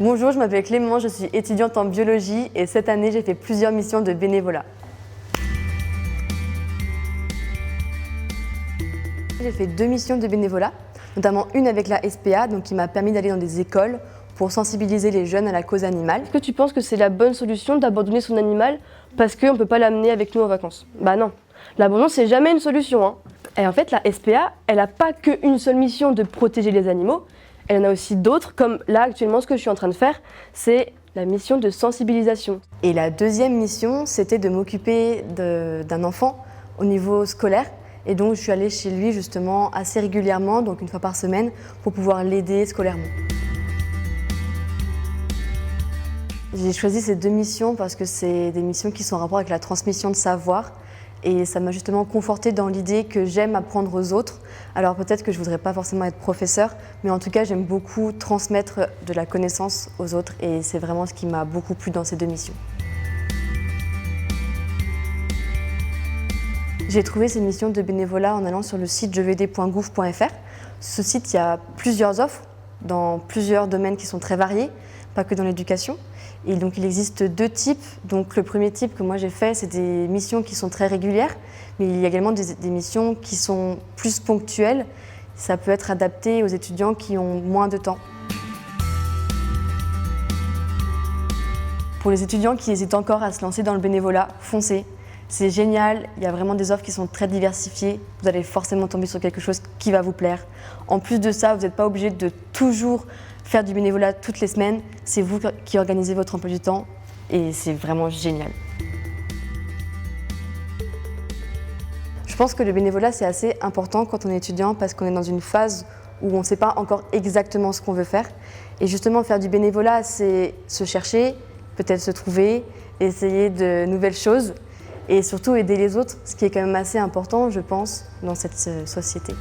Bonjour, je m'appelle Clément, je suis étudiante en biologie et cette année j'ai fait plusieurs missions de bénévolat. J'ai fait 2 missions de bénévolat, notamment une avec la SPA, donc qui m'a permis d'aller dans des écoles pour sensibiliser les jeunes à la cause animale. Est-ce que tu penses que c'est la bonne solution d'abandonner son animal parce qu'on ne peut pas l'amener avec nous en vacances? Bah non, l'abandon c'est jamais une solution, hein. Et en fait la SPA, elle n'a pas qu'une seule mission de protéger les animaux, elle en a aussi d'autres, comme là actuellement ce que je suis en train de faire, c'est la mission de sensibilisation. Et la deuxième mission, c'était de m'occuper d'un enfant au niveau scolaire. Et donc je suis allée chez lui justement assez régulièrement, donc une fois par semaine, pour pouvoir l'aider scolairement. J'ai choisi ces 2 missions parce que c'est des missions qui sont en rapport avec la transmission de savoir. Et ça m'a justement confortée dans l'idée que j'aime apprendre aux autres. Alors peut-être que je ne voudrais pas forcément être professeur, mais en tout cas j'aime beaucoup transmettre de la connaissance aux autres et c'est vraiment ce qui m'a beaucoup plu dans ces 2 missions. J'ai trouvé ces missions de bénévolat en allant sur le site jevaider.gouv.fr. Ce site, il y a plusieurs offres dans plusieurs domaines qui sont très variés, pas que dans l'éducation. Et donc il existe 2 types. Donc le premier type que moi j'ai fait, c'est des missions qui sont très régulières, mais il y a également des missions qui sont plus ponctuelles. Ça peut être adapté aux étudiants qui ont moins de temps. Pour les étudiants qui hésitent encore à se lancer dans le bénévolat, foncez. C'est génial, il y a vraiment des offres qui sont très diversifiées. Vous allez forcément tomber sur quelque chose qui va vous plaire. En plus de ça, vous n'êtes pas obligé de toujours faire du bénévolat toutes les semaines. C'est vous qui organisez votre emploi du temps et c'est vraiment génial. Je pense que le bénévolat, c'est assez important quand on est étudiant parce qu'on est dans une phase où on ne sait pas encore exactement ce qu'on veut faire. Et justement, faire du bénévolat, c'est se chercher, peut-être se trouver, essayer de nouvelles choses. Et surtout aider les autres, ce qui est quand même assez important, je pense, dans cette société.